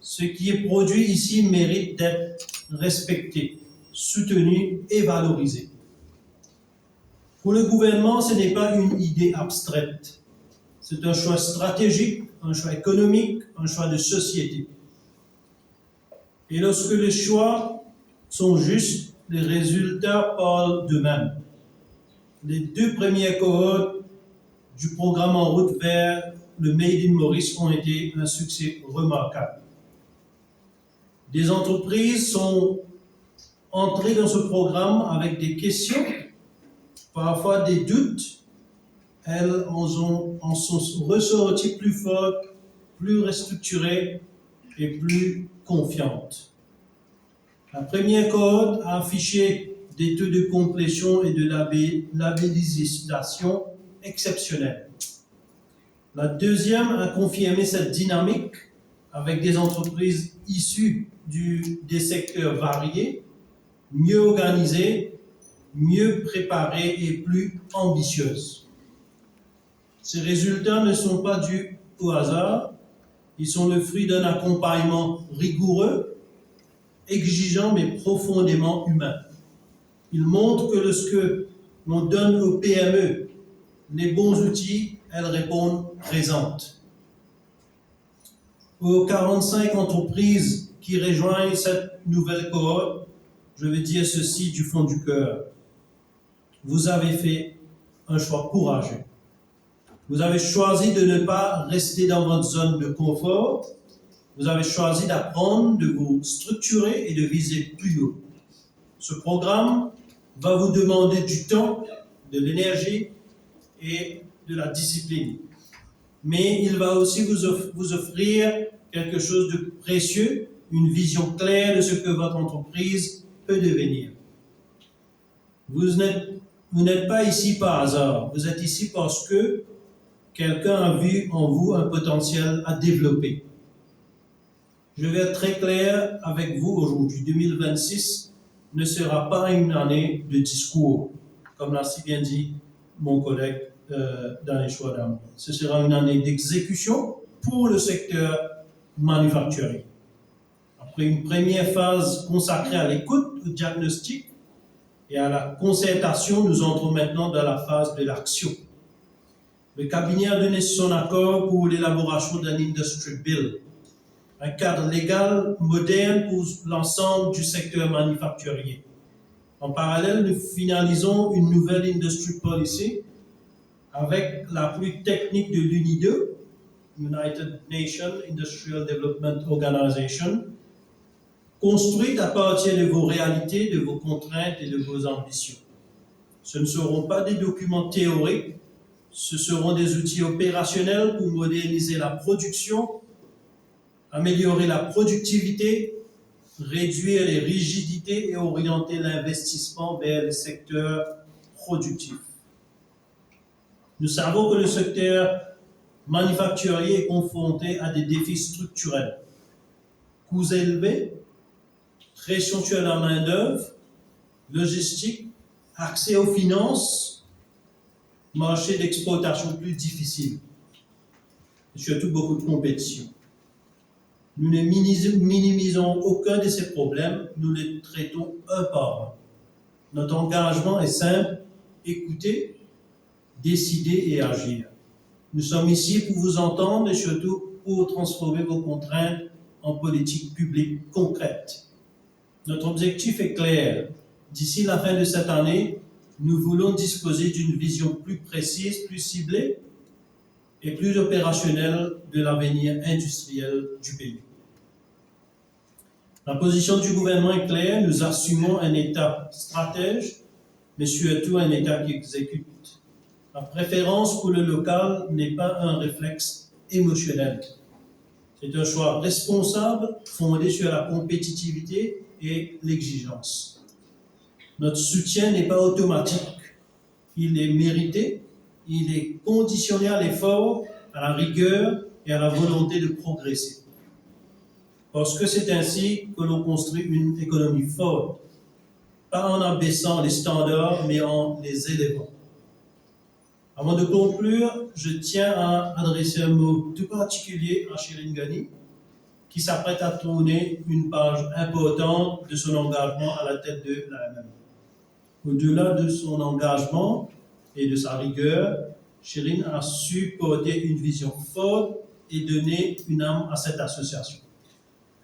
Ce qui est produit ici mérite d'être respecté, soutenu et valorisé. Pour le gouvernement, ce n'est pas une idée abstraite. C'est un choix stratégique, un choix économique, un choix de société. Et lorsque les choix sont justes, les résultats parlent d'eux-mêmes. Les 2 premières cohortes du programme En route vers le Made in Maurice ont été un succès remarquable. Des entreprises sont entrées dans ce programme avec des questions, parfois des doutes. Elles en sont ressorties plus fortes, plus restructurées et plus confiantes. La première cohorte a affiché des taux de complétion et de labellisation exceptionnels. La deuxième a confirmé cette dynamique avec des entreprises issues des secteurs variés, mieux organisées, mieux préparées et plus ambitieuses. Ces résultats ne sont pas dus au hasard, ils sont le fruit d'un accompagnement rigoureux, exigeant mais profondément humain. Ils montrent que lorsque l'on donne aux PME les bons outils, elles répondent présentes. Aux 45 entreprises qui rejoignent cette nouvelle cohorte, je veux dire ceci du fond du cœur. Vous avez fait un choix courageux. Vous avez choisi de ne pas rester dans votre zone de confort. Vous avez choisi d'apprendre, de vous structurer et de viser plus haut. Ce programme va vous demander du temps, de l'énergie et de la discipline. Mais il va aussi vous offrir quelque chose de précieux, une vision claire de ce que votre entreprise peut devenir. Vous n'êtes pas ici par hasard, vous êtes ici parce que quelqu'un a vu en vous un potentiel à développer. Je vais être très clair avec vous aujourd'hui. 2026 ne sera pas une année de discours, comme l'a si bien dit mon collègue dans les choix d'amour. Ce sera une année d'exécution pour le secteur manufacturier. Après une première phase consacrée à l'écoute, au diagnostic et à la concertation, nous entrons maintenant dans la phase de l'action. Le cabinet a donné son accord pour l'élaboration d'un Industry Bill, un cadre légal moderne pour l'ensemble du secteur manufacturier. En parallèle, nous finalisons une nouvelle Industry Policy avec l'appui technique de l'UNIDO, United Nations Industrial Development Organization, construite à partir de vos réalités, de vos contraintes et de vos ambitions. Ce ne seront pas des documents théoriques, ce seront des outils opérationnels pour moderniser la production, améliorer la productivité, réduire les rigidités et orienter l'investissement vers les secteurs productifs. Nous savons que le secteur manufacturier est confronté à des défis structurels. Coûts élevés, pression sur la main-d'œuvre, logistique, accès aux finances, marché d'exportation plus difficile, et surtout beaucoup de compétition. Nous ne minimisons aucun de ces problèmes, nous les traitons un par un. Notre engagement est simple, écouter, décider et agir. Nous sommes ici pour vous entendre et surtout pour transformer vos contraintes en politique publique concrète. Notre objectif est clair. D'ici la fin de cette année, nous voulons disposer d'une vision plus précise, plus ciblée et plus opérationnelle de l'avenir industriel du pays. La position du gouvernement est claire, nous assumons un État stratège, mais surtout un État qui exécute. La préférence pour le local n'est pas un réflexe émotionnel. C'est un choix responsable, fondé sur la compétitivité et l'exigence. Notre soutien n'est pas automatique, il est mérité, il est conditionné à l'effort, à la rigueur et à la volonté de progresser. Parce que c'est ainsi que l'on construit une économie forte, pas en abaissant les standards, mais en les élevant. Avant de conclure, je tiens à adresser un mot tout particulier à Shirin Ghani, qui s'apprête à tourner une page importante de son engagement à la tête de l'AMM. Au-delà de son engagement et de sa rigueur, Shirin a su porter une vision forte et donner une âme à cette association.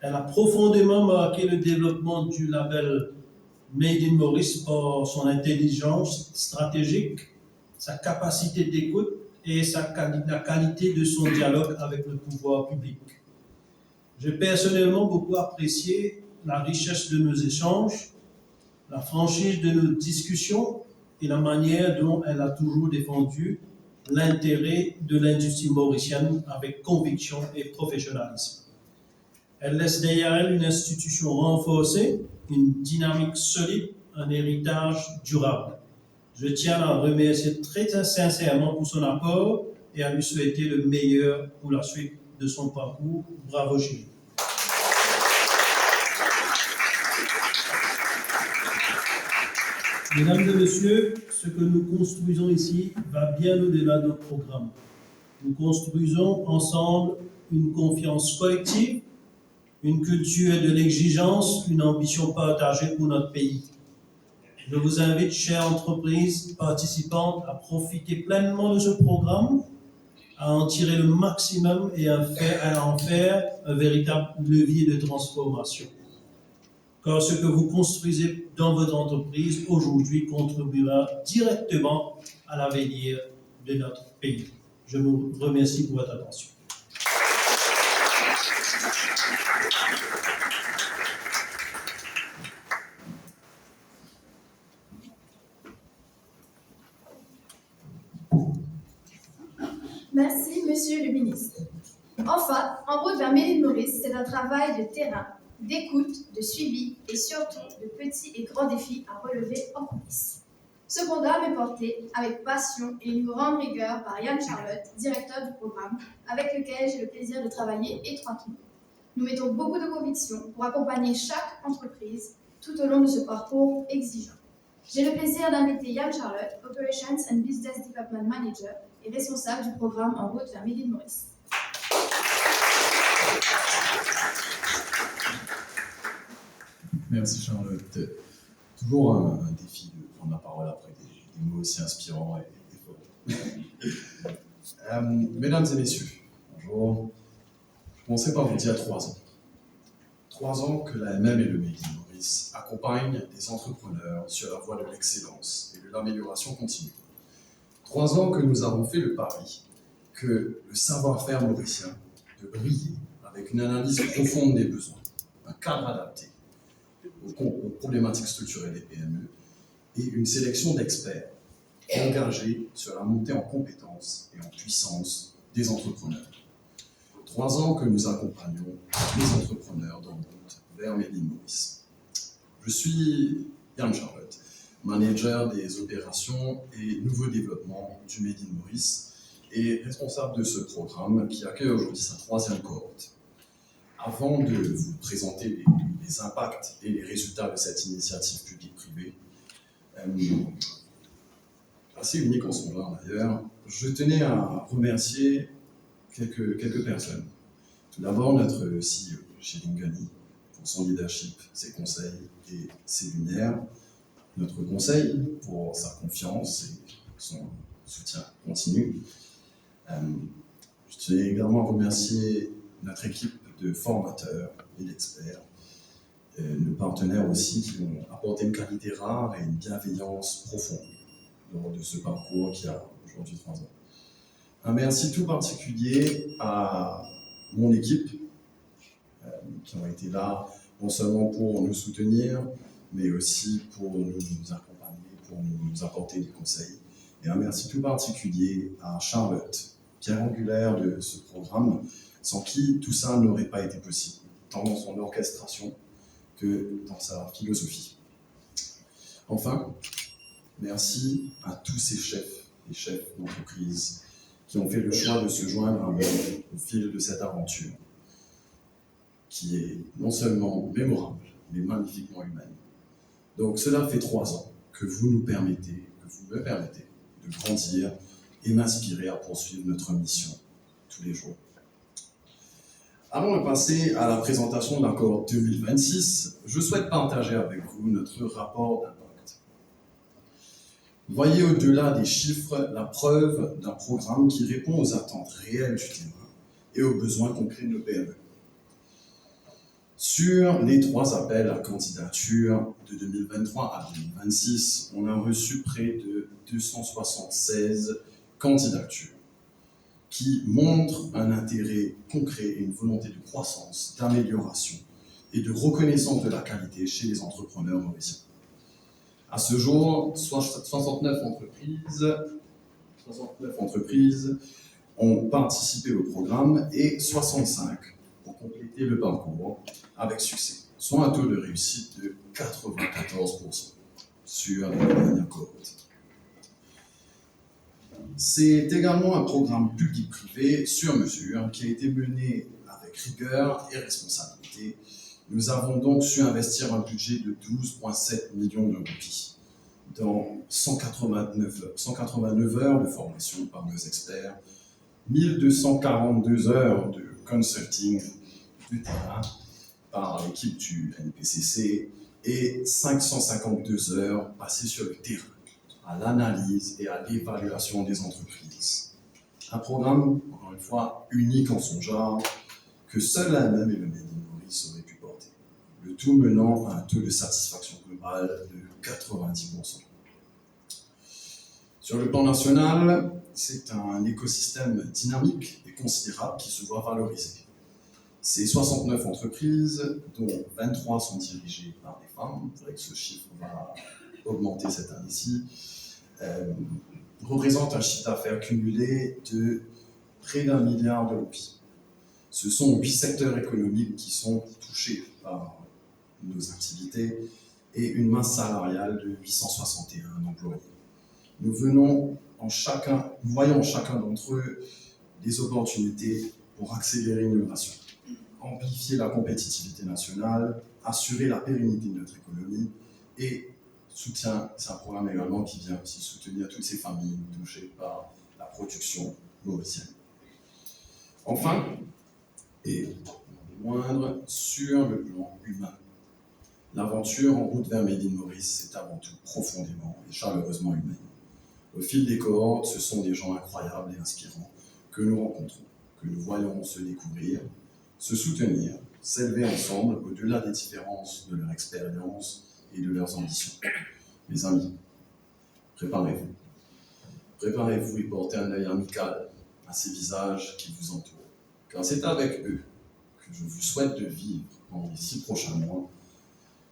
Elle a profondément marqué le développement du label Made in Maurice par son intelligence stratégique, sa capacité d'écoute et la qualité de son dialogue avec le pouvoir public. J'ai personnellement beaucoup apprécié la richesse de nos échanges, la franchise de nos discussions et la manière dont elle a toujours défendu l'intérêt de l'industrie mauricienne avec conviction et professionnalisme. Elle laisse derrière elle une institution renforcée, une dynamique solide, un héritage durable. Je tiens à la remercier très sincèrement pour son apport et à lui souhaiter le meilleur pour la suite de son parcours. Bravo, Shirin. Mesdames et messieurs, ce que nous construisons ici va bien au-delà de notre programme. Nous construisons ensemble une confiance collective, une culture de l'exigence, une ambition partagée pour notre pays. Je vous invite, chères entreprises participantes, à profiter pleinement de ce programme, à en tirer le maximum et à en faire un véritable levier de transformation. car ce que vous construisez dans votre entreprise aujourd'hui contribuera directement à l'avenir de notre pays. Je vous remercie pour votre attention. Merci, Monsieur le ministre. Enfin, En route vers Made in Maurice, c'est un travail de terrain, d'écoute, de suivi et surtout de petits et grands défis à relever en coulisses. Ce programme est porté avec passion et une grande rigueur par Yann Charlotte, directeur du programme, avec lequel j'ai le plaisir de travailler étroitement. Nous mettons beaucoup de conviction pour accompagner chaque entreprise tout au long de ce parcours exigeant. J'ai le plaisir d'inviter Yann Charlotte, Operations and Business Development Manager et responsable du programme En route vers Made in Maurice. Merci Charlotte. Toujours un défi de prendre la parole après des mots aussi inspirants et forts. Mesdames et messieurs, bonjour. Je commencerai par vous dire 3 ans. 3 ans que l'AMM et le Made in Maurice accompagnent des entrepreneurs sur la voie de l'excellence et de l'amélioration continue. 3 ans que nous avons fait le pari que le savoir-faire mauricien de briller avec une analyse profonde des besoins, un cadre adapté aux problématiques structurelles des PME et une sélection d'experts engagés sur la montée en compétences et en puissance des entrepreneurs. 3 ans que nous accompagnons les entrepreneurs dans le route vers Made in Maurice. Je suis Yann Charlotte, manager des opérations et nouveaux développements du Made in Maurice et responsable de ce programme qui accueille aujourd'hui sa 3e cohorte. Avant de vous présenter les impacts et les résultats de cette initiative publique-privée, assez unique en son genre d'ailleurs, je tenais à remercier quelques personnes. Tout d'abord, notre CEO, Chérine Gani, pour son leadership, ses conseils et ses lumières. Notre conseil pour sa confiance et son soutien continu. Je tenais également à remercier notre équipe de formateurs et d'experts, nos partenaires aussi qui ont apporté une qualité rare et une bienveillance profonde lors de ce parcours qui a aujourd'hui 3 ans. Un merci tout particulier à mon équipe qui ont été là non seulement pour nous soutenir, mais aussi pour nous accompagner, pour nous apporter des conseils. Et un merci tout particulier à Charlotte, pierre angulaire de ce programme, sans qui tout ça n'aurait pas été possible, tant dans son orchestration que dans sa philosophie. Enfin, merci à tous ces chefs et chefs d'entreprise qui ont fait le choix de se joindre à moi au fil de cette aventure, qui est non seulement mémorable, mais magnifiquement humaine. Donc cela fait 3 ans que vous me permettez de grandir et m'inspirer à poursuivre notre mission tous les jours. Avant de passer à la présentation de l'accord 2026, je souhaite partager avec vous notre rapport d'impact. Voyez au-delà des chiffres la preuve d'un programme qui répond aux attentes réelles du terrain et aux besoins concrets de nos PME. Sur les 3 appels à candidature de 2023 à 2026, on a reçu près de 276 candidatures qui montrent un intérêt concret et une volonté de croissance, d'amélioration et de reconnaissance de la qualité chez les entrepreneurs mauriciens. À ce jour, 69 entreprises ont participé au programme et 65 pour compléter le parcours avec succès, soit un taux de réussite de 94% sur les dernières cohortes. C'est également un programme public-privé sur mesure qui a été mené avec rigueur et responsabilité. Nous avons donc su investir un budget de 12,7 millions de roupies dans 189 heures de formation par nos experts, 1242 heures de consulting de terrain par l'équipe du NPCC et 552 heures passées sur le terrain à l'analyse et à l'évaluation des entreprises. Un programme, encore une fois, unique en son genre, que seul l'AMM et le Made in Maurice auraient pu porter. le tout menant à un taux de satisfaction globale de 90%. Sur le plan national, c'est un écosystème dynamique et considérable qui se voit valorisé. Ces 69 entreprises, dont 23 sont dirigées par des femmes, c'est vrai que ce chiffre va augmenter cette année-ci, représentent un chiffre d'affaires cumulé de près d'1 milliard de roupies. Ce sont 8 secteurs économiques qui sont touchés par nos activités et une masse salariale de 861 employés. Nous voyons en chacun d'entre eux des opportunités pour accélérer l'innovation, amplifier la compétitivité nationale, assurer la pérennité de notre économie et c'est un programme également qui vient aussi soutenir toutes ces familles touchées par la production mauricienne. Enfin, et non moindre, sur le plan humain, l'aventure en route vers Made in Maurice, c'est avant tout profondément et chaleureusement humaine. Au fil des cohortes, ce sont des gens incroyables et inspirants que nous rencontrons, que nous voyons se découvrir, se soutenir, s'élever ensemble au-delà des différences de leur expérience et de leurs ambitions. Mes amis, préparez-vous. Préparez-vous et portez un œil amical à ces visages qui vous entourent. Car c'est avec eux que je vous souhaite de vivre pendant les 6 prochains mois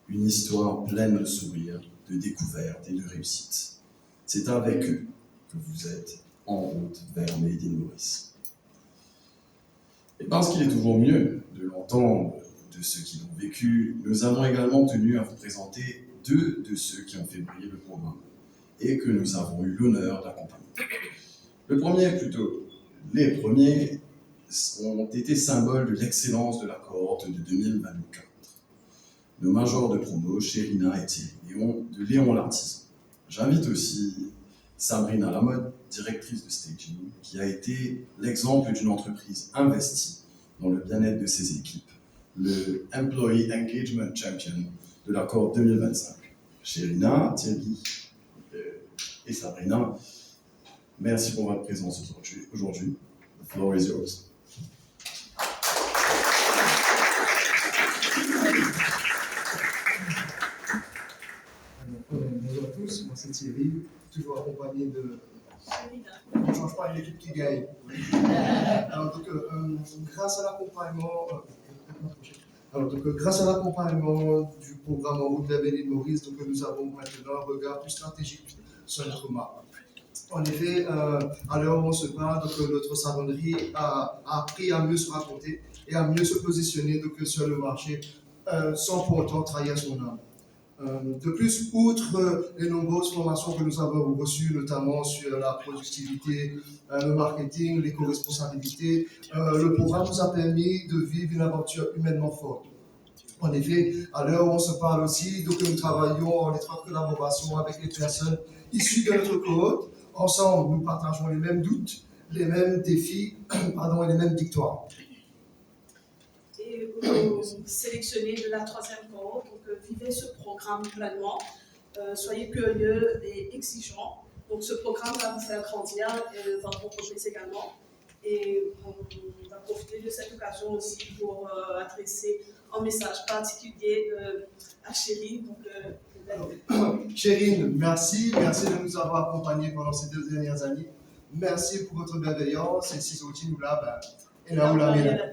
une histoire pleine de sourires, de découvertes et de réussites. C'est avec eux que vous êtes en route vers Made in Maurice. Et parce qu'il est toujours mieux de l'entendre de ceux qui l'ont vécu, nous avons également tenu à vous présenter 2 de ceux qui ont fait briller le programme et que nous avons eu l'honneur d'accompagner. Les premiers ont été symboles de l'excellence de la cohorte de 2024. Nos majors de promo, Chérina et Thierry de Léon l'Artisan. J'invite aussi Sabrina Lamotte, directrice de Staging, qui a été l'exemple d'une entreprise investie dans le bien-être de ses équipes, le Employee Engagement Champion de la cohorte 2025. Chérina, Thierry et Sabrina, merci pour votre présence aujourd'hui. The floor is yours. Bonjour à tous, moi c'est Thierry, toujours accompagné de... On ne change pas une équipe qui gagne. Alors donc, grâce à l'accompagnement du programme En route vers Made in Maurice, donc nous avons maintenant un regard plus stratégique sur notre marque. En effet, à l'heure où on se parle, donc, notre savonnerie a appris à mieux se raconter et à mieux se positionner donc, sur le marché sans pour autant trahir son âme. De plus, outre les nombreuses formations que nous avons reçues, notamment sur la productivité, le marketing, l'éco-responsabilité, le programme nous a permis de vivre une aventure humainement forte. En effet, à l'heure où on se parle aussi, donc nous travaillons en étroite collaboration avec les personnes issues de notre cohorte. Ensemble, nous partageons les mêmes doutes, les mêmes défis et les mêmes victoires. Et vous sélectionnez de la 3e cohorte, donc vivez ce programme pleinement, soyez curieux et exigeants. Donc ce programme va vous faire grandir et votre entreprise également. Et on va profiter de cette occasion aussi pour adresser un message particulier à Chérine. Chérine, merci de nous avoir accompagnés pendant ces 2 dernières années. Merci pour votre bienveillance et si outils nous là, et là où la mène.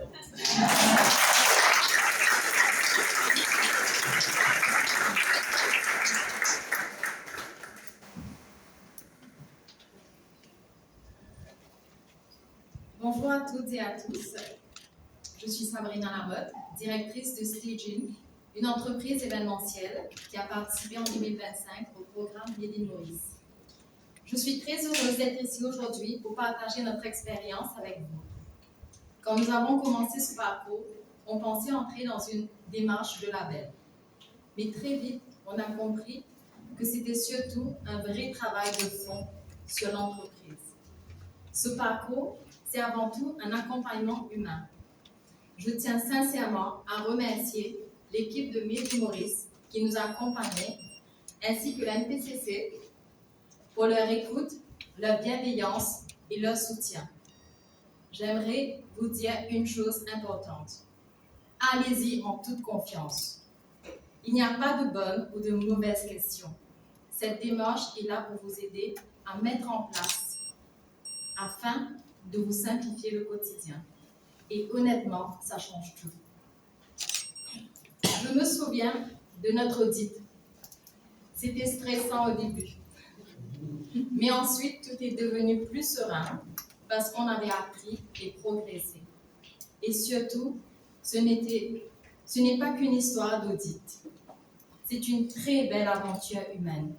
Bonjour à toutes et à tous. Je suis Sabrina Lamotte, directrice de Staging, une entreprise événementielle qui a participé en 2025 au programme Made in Maurice. Je suis très heureuse d'être ici aujourd'hui pour partager notre expérience avec vous. Quand nous avons commencé ce parcours, on pensait entrer dans une démarche de label. Mais très vite, on a compris que c'était surtout un vrai travail de fond sur l'entreprise. Ce parcours, c'est avant tout un accompagnement humain. Je tiens sincèrement à remercier l'équipe de Made in Maurice qui nous accompagnait, ainsi que la NPCC, pour leur écoute, leur bienveillance et leur soutien. J'aimerais vous dire une chose importante. Allez-y en toute confiance. Il n'y a pas de bonnes ou de mauvaises questions. Cette démarche est là pour vous aider à mettre en place afin de vous simplifier le quotidien. Et honnêtement, ça change tout. Je me souviens de notre audit. C'était stressant au début. Mais ensuite, tout est devenu plus serein parce qu'on avait appris et progressé. Et surtout, ce n'est pas qu'une histoire d'audit. C'est une très belle aventure humaine.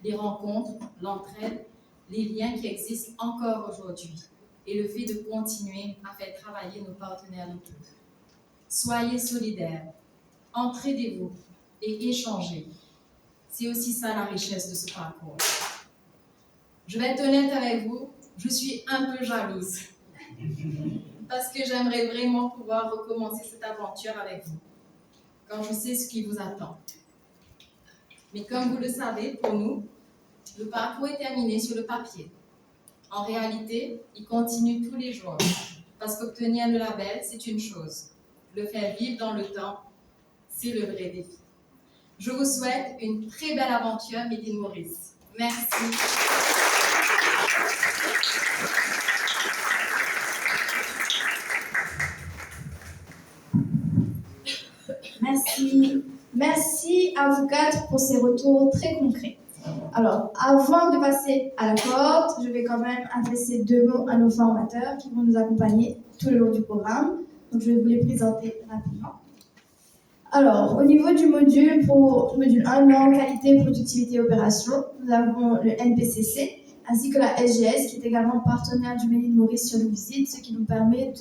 Les rencontres, l'entraide, les liens qui existent encore aujourd'hui et le fait de continuer à faire travailler nos partenaires locaux. Soyez solidaires, entraidez-vous et échangez. C'est aussi ça la richesse de ce parcours. Je vais être honnête avec vous, je suis un peu jalouse parce que j'aimerais vraiment pouvoir recommencer cette aventure avec vous quand je sais ce qui vous attend. Mais comme vous le savez, pour nous, le parcours est terminé sur le papier. En réalité, il continue tous les jours parce qu'obtenir le label, c'est une chose. Le faire vivre dans le temps, c'est le vrai défi. Je vous souhaite une très belle aventure, Made in Maurice. Merci. Merci. Merci à vous quatre pour ces retours très concrets. Alors, avant de passer à la corde, je vais quand même adresser 2 mots à nos formateurs qui vont nous accompagner tout le long du programme. Donc, je vais vous les présenter rapidement. Alors, au niveau du module, pour module 1, langue, qualité, productivité et opération, nous avons le NPCC, ainsi que la SGS, qui est également partenaire du Made in Maurice sur le visite, ce qui nous permet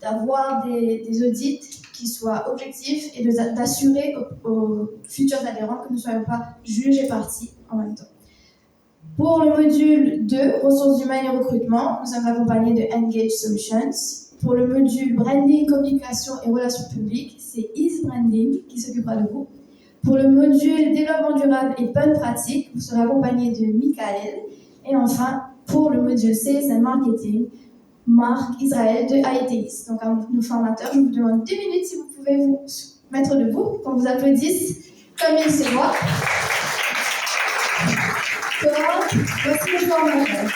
d'avoir des audits qui soient objectifs et d'assurer aux futurs adhérents que nous ne soyons pas jugés partis en même temps. Pour le module 2, ressources humaines et recrutement, nous sommes accompagnés de Engage Solutions. Pour le module branding, communication et relations publiques, c'est Ease Branding qui s'occupera de vous. Pour le module développement durable et bonnes pratiques, vous serez accompagné de Michael. Et enfin, pour le module Sales and Marketing, Marc Israël de AETIS. Donc à nos formateurs, je vous demande 2 minutes si vous pouvez vous mettre debout, qu'on vous applaudisse comme il se doit. Voici le formateur.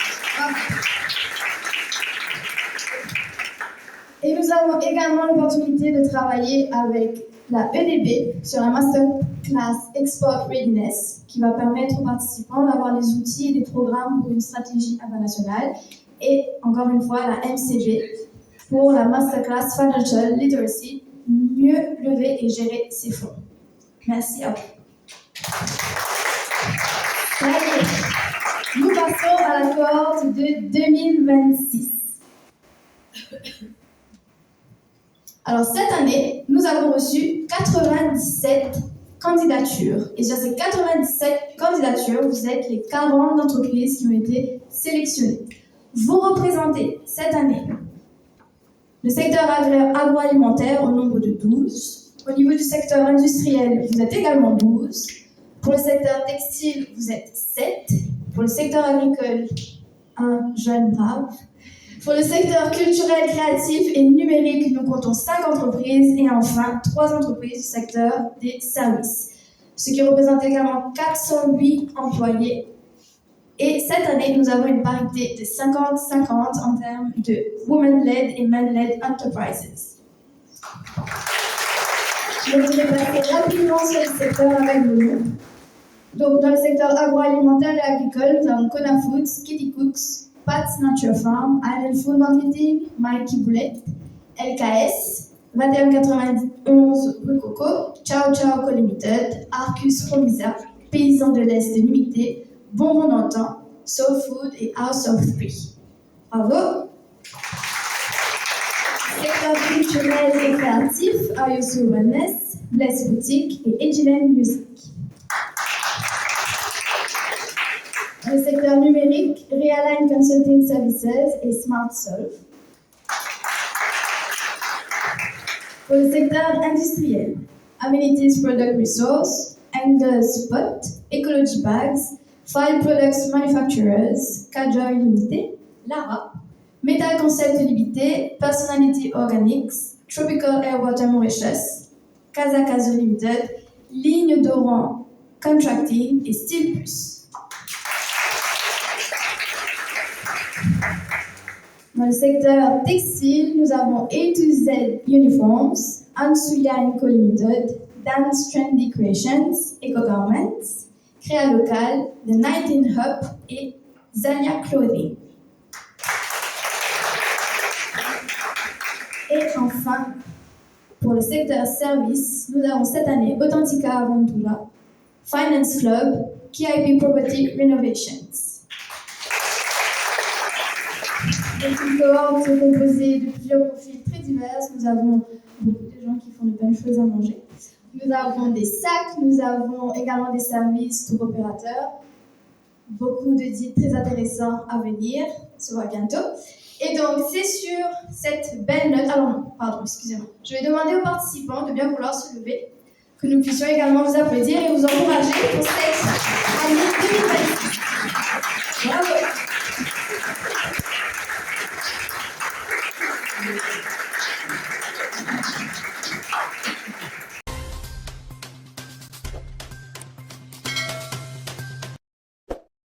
Et nous avons également l'opportunité de travailler avec la EDB sur un masterclass Export Readiness qui va permettre aux participants d'avoir les outils et des programmes pour une stratégie internationale. Et encore une fois, la MCB pour la masterclass Financial Literacy, mieux lever et gérer ses fonds. Merci à vous. Allez, nous passons à la cohorte de 2026. Alors cette année, nous avons reçu 97 candidatures. Et sur ces 97 candidatures, vous êtes les 40 entreprises qui ont été sélectionnées. Vous représentez cette année le secteur agroalimentaire au nombre de 12. Au niveau du secteur industriel, vous êtes également 12. Pour le secteur textile, vous êtes 7. Pour le secteur agricole, un jeune brave. Pour le secteur culturel, créatif et numérique, nous comptons 5 entreprises. Et enfin, 3 entreprises du secteur des services. Ce qui représente également 408 employés. Et cette année, nous avons une parité de 50-50 en termes de Women-led et Men-led Enterprises. Je voudrais passer rapidement sur le secteur avec vous. Donc, dans le secteur agroalimentaire et agricole, nous avons Kona Foods, Kitty Cooks, Pat's Nature Farm, Island Food Marketing, Mikey Boulet, LKS, 2191 Rue Coco, Ciao Ciao Co-Limited, Arcus Promisa, Paysans de l'Est Limité, Bonbon d'antan, Soul Food et House of Three. Bravo! Secteur culturel et créatif, Ayusu Wellness, Bless Boutique et Edgeland Music. Le secteur numérique, Realign Consulting Services et Smart Solve. Pour le secteur industriel, Amenities Product Resource, Angle Spot, Ecology Bags, File Products Manufacturers, Kajoy Limited, Lara, Metal Concept Limited, Personality Organics, Tropical Air Water Mauritius, Casa Caso Limited, Ligne d'Oran, Contracting et Steel Plus. Dans le secteur textile, nous avons A to Z Uniforms, Ansuya Co Limited, Dance Trendy Creations, Eco Garments, Créa Local, The 19 Hub et Zania Clothing. Et enfin, pour le secteur service, nous avons cette année Authentica Aventura, Finance Club, KIP Property Renovations. Les cohortes sont composées de plusieurs profils très divers. Nous avons beaucoup de gens qui font de bonnes choses à manger. Nous avons des sacs, nous avons également des services tour opérateurs. Beaucoup de deals très intéressants à venir, se voit bientôt. Et donc, c'est sur cette belle note. Alors, non, pardon, excusez-moi. Je vais demander aux participants de bien vouloir se lever, que nous puissions également vous applaudir et vous encourager pour cette année 2026. Bravo!